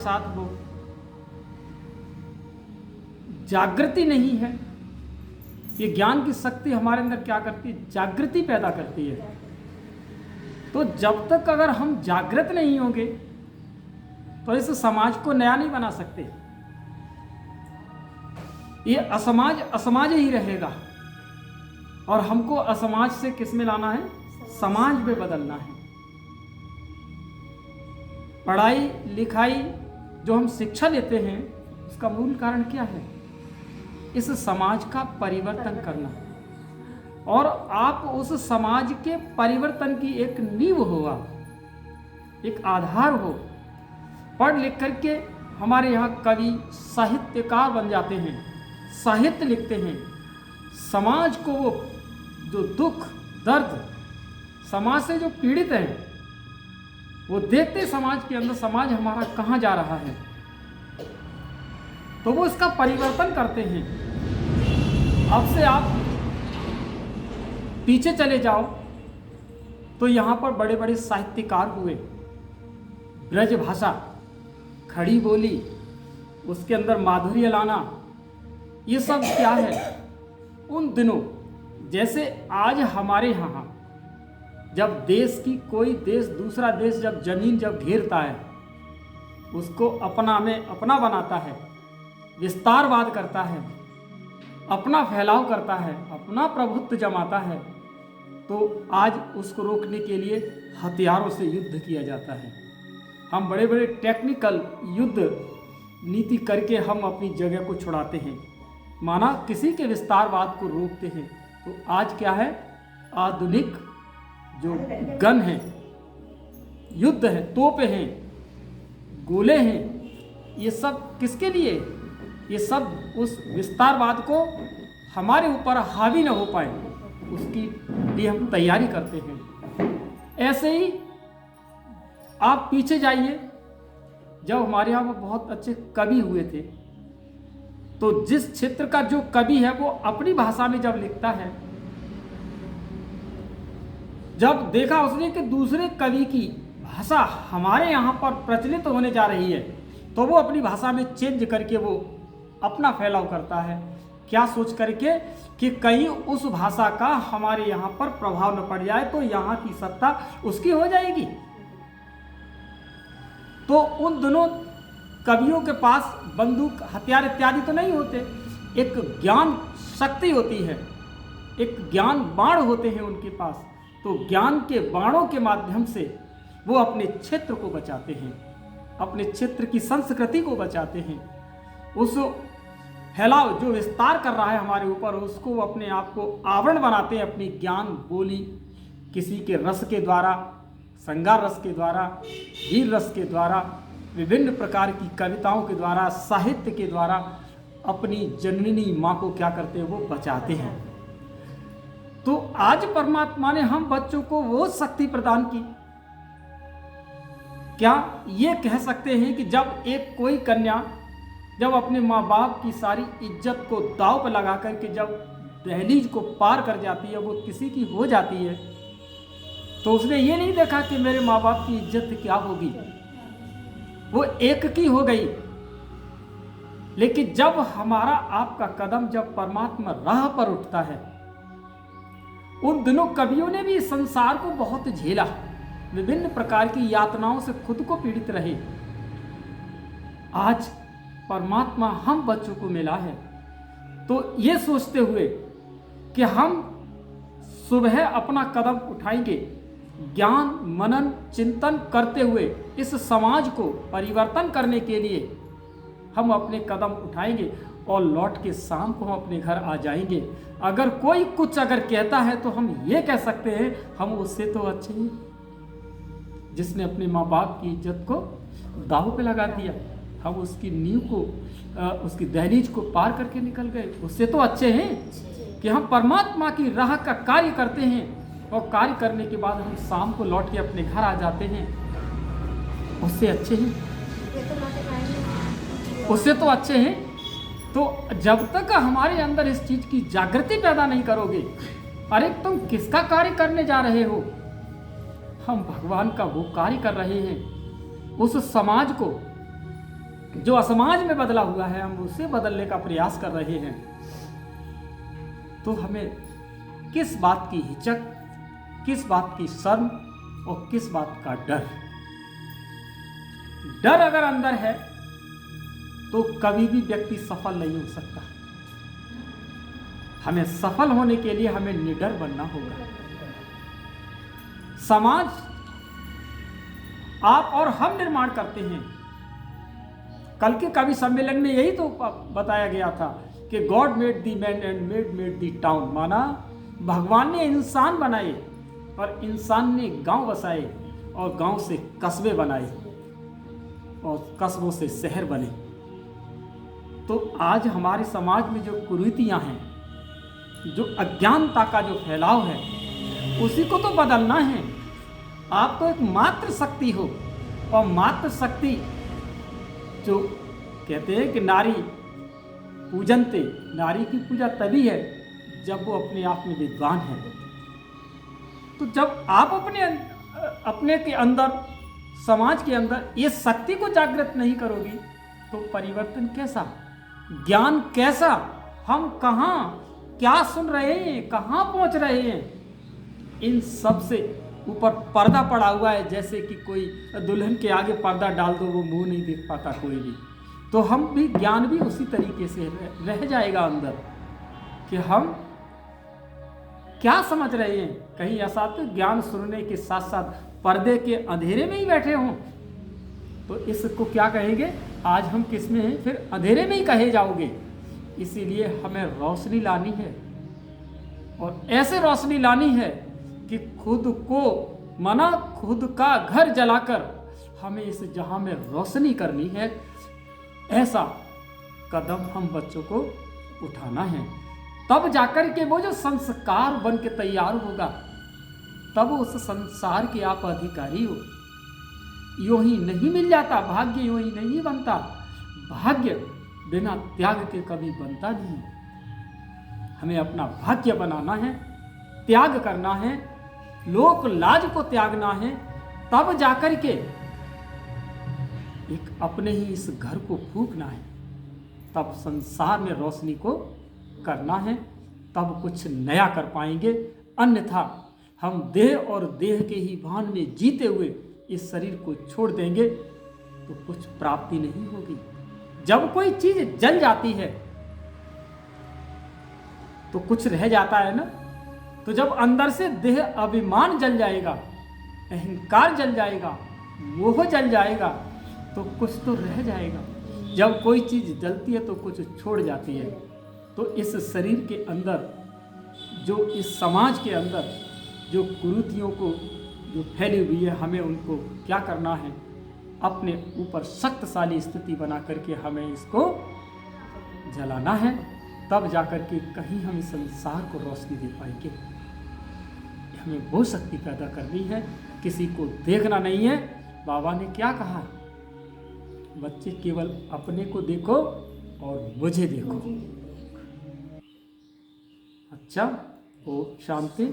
साथ वो जागृति नहीं है। ये ज्ञान की शक्ति हमारे अंदर क्या करती है? जागृति पैदा करती है। तो जब तक अगर हम जागृत नहीं होंगे तो इस समाज को नया नहीं बना सकते। ये असमाज असमाज ही रहेगा और हमको असमाज से किस में लाना है? समाज में बदलना है। पढ़ाई लिखाई जो हम शिक्षा लेते हैं उसका मूल कारण क्या है? इस समाज का परिवर्तन करना। और आप उस समाज के परिवर्तन की एक नींव हो, आप एक आधार हो। पढ़ लिख करके हमारे यहाँ कवि साहित्यकार बन जाते हैं, साहित्य लिखते हैं। समाज को वो जो दुख दर्द समाज से जो पीड़ित हैं वो देखते समाज के अंदर समाज हमारा कहाँ जा रहा है, तो वो इसका परिवर्तन करते हैं। अब से आप पीछे चले जाओ तो यहाँ पर बड़े बड़े साहित्यकार हुए। ब्रज भाषा, खड़ी बोली, उसके अंदर माधुर्य लाना, ये सब क्या है? उन दिनों जैसे आज हमारे यहाँ जब देश की कोई देश दूसरा देश जब जमीन जब घेरता है, उसको अपना में अपना बनाता है, विस्तारवाद करता है, अपना फैलाव करता है, अपना प्रभुत्व जमाता है, तो आज उसको रोकने के लिए हथियारों से युद्ध किया जाता है। हम बड़े बड़े टेक्निकल युद्ध नीति करके हम अपनी जगह को छुड़ाते हैं, माना किसी के विस्तारवाद को रोकते हैं। तो आज क्या है? आधुनिक जो गन है, युद्ध है, तोपें हैं, गोले हैं, ये सब किसके लिए? ये सब उस विस्तारवाद को हमारे ऊपर हावी न हो पाए उसकी लिए हम तैयारी करते हैं। ऐसे ही आप पीछे जाइए, जब हमारे यहाँ पर बहुत अच्छे कवि हुए थे, तो जिस क्षेत्र का जो कवि है वो अपनी भाषा में जब लिखता है, जब देखा उसने कि दूसरे कवि की भाषा हमारे यहाँ पर प्रचलित होने जा रही है, तो वो अपनी भाषा में चेंज करके वो अपना फैलाव करता है। क्या सोच करके कि कहीं उस भाषा का हमारे यहाँ पर प्रभाव न पड़ जाए तो यहाँ की सत्ता उसकी हो जाएगी। तो उन दोनों कवियों के पास बंदूक हथियार इत्यादि तो नहीं होते, एक ज्ञान शक्ति होती है, एक ज्ञान बाण होते हैं उनके पास। तो ज्ञान के बाणों के माध्यम से वो अपने क्षेत्र को बचाते हैं, अपने क्षेत्र की संस्कृति को बचाते हैं। उस फैलाव जो विस्तार कर रहा है हमारे ऊपर, उसको वो अपने आप को आवरण बनाते हैं अपनी ज्ञान बोली, किसी के रस के द्वारा, श्रृंगार रस के द्वारा, वीर रस के द्वारा, विभिन्न प्रकार की कविताओं के द्वारा, साहित्य के द्वारा अपनी जननी माँ को क्या करते हैं? वो बचाते हैं। तो आज परमात्मा ने हम बच्चों को वो शक्ति प्रदान की। क्या ये कह सकते हैं कि जब एक कोई कन्या जब अपने माँ बाप की सारी इज्जत को दांव पर लगा करके जब दहलीज को पार कर जाती है, वो किसी की हो जाती है, तो उसने ये नहीं देखा कि मेरे माँ बाप की इज्जत क्या होगी, वो एक की हो गई। लेकिन जब हमारा आपका कदम जब परमात्मा राह पर उठता है, उन दिनों कवियों ने भी संसार को बहुत झेला, विभिन्न प्रकार की यातनाओं से खुद को पीड़ित रहे। आज परमात्मा हम बच्चों को मिला है, तो ये सोचते हुए कि हम सुबह अपना कदम उठाएंगे, ज्ञान मनन चिंतन करते हुए इस समाज को परिवर्तन करने के लिए हम अपने कदम उठाएंगे और लौट के शाम को हम अपने घर आ जाएंगे। अगर कोई कुछ अगर कहता है तो हम ये कह सकते हैं हम उससे तो अच्छे हैं, जिसने अपने माँ बाप की इज्जत को दांव पे लगा दिया, हम उसकी नींव को उसकी दहलीज को पार करके निकल गए। उससे तो अच्छे हैं कि हम परमात्मा की राह का कार्य करते हैं और कार्य करने के बाद हम शाम को लौट के अपने घर आ जाते हैं। उससे अच्छे हैं, उससे तो अच्छे हैं। तो जब तक हमारे अंदर इस चीज की जागृति पैदा नहीं करोगे, अरे तुम किसका कार्य करने जा रहे हो? हम भगवान का वो कार्य कर रहे हैं। उस समाज को जो असमाज में बदला हुआ है हम उसे बदलने का प्रयास कर रहे हैं, तो हमें किस बात की हिचक, किस बात की शर्म और किस बात का डर? डर अगर अंदर है तो कभी भी व्यक्ति सफल नहीं हो सकता। हमें सफल होने के लिए हमें निडर बनना होगा। समाज आप और हम निर्माण करते हैं। कल के कवि सम्मेलन में यही तो बताया गया था कि God made the man and made the town, माना भगवान ने इंसान बनाए और इंसान ने गांव बसाए और गांव से कस्बे बनाए और कस्बों से शहर बने। तो आज हमारे समाज में जो कुरीतियां हैं, जो अज्ञानता का जो फैलाव है, उसी को तो बदलना है। आप तो एक मात्र शक्ति हो, और मात्र शक्ति जो कहते हैं कि नारी पूजनते, नारी की पूजा तभी है जब वो अपने आप में विद्वान है। तो जब आप अपने के अंदर, समाज के अंदर ये शक्ति को जागृत नहीं करोगी तो परिवर्तन कैसा, ज्ञान कैसा? हम कहाँ क्या सुन रहे हैं, कहाँ पहुंच रहे हैं? इन सब से ऊपर पर्दा पड़ा हुआ है, जैसे कि कोई दुल्हन के आगे पर्दा डाल दो वो मुंह नहीं देख पाता कोई भी। तो हम भी, ज्ञान भी उसी तरीके से रह जाएगा अंदर कि हम क्या समझ रहे हैं। कहीं ऐसा तो ज्ञान सुनने के साथ साथ पर्दे के अंधेरे में ही बैठे हों, तो इसको क्या कहेंगे? आज हम किस में हैं? फिर अंधेरे में ही कहे जाओगे। इसीलिए हमें रोशनी लानी है, और ऐसे रोशनी लानी है कि खुद को, माना खुद का घर जलाकर हमें इस जहां में रोशनी करनी है। ऐसा कदम हम बच्चों को उठाना है, तब जाकर के वो जो संस्कार बन के तैयार होगा, तब उस संसार के आप अधिकारी हो। यूं ही नहीं मिल जाता भाग्य, यूं ही नहीं बनता भाग्य। बिना त्याग के कभी बनता नहीं। हमें अपना भाग्य बनाना है, त्याग करना है, लोक लाज को त्यागना है, तब जाकर के एक अपने ही इस घर को फूंकना है, तब संसार में रोशनी को करना है, तब कुछ नया कर पाएंगे। अन्यथा हम देह और देह के ही भान में जीते हुए इस शरीर को छोड़ देंगे तो कुछ प्राप्ति नहीं होगी। जब कोई चीज जल जाती है तो कुछ रह जाता है ना। तो जब अंदर से देह अभिमान जल जाएगा, अहंकार जल जाएगा, मोह जल जाएगा, तो कुछ तो रह जाएगा। जब कोई चीज जलती है तो कुछ छोड़ जाती है। तो इस शरीर के अंदर, जो इस समाज के अंदर जो कुरीतियों को जो फैली हुई है, हमें उनको क्या करना है? अपने ऊपर शक्तिशाली स्थिति बना करके हमें इसको जलाना है, तब जाकर के कहीं हम इस संसार को रोशनी दे पाएंगे। हमें वो शक्ति पैदा करनी है, किसी को देखना नहीं है। बाबा ने क्या कहा? बच्चे केवल अपने को देखो और मुझे देखो। अच्छा, ओ शांति।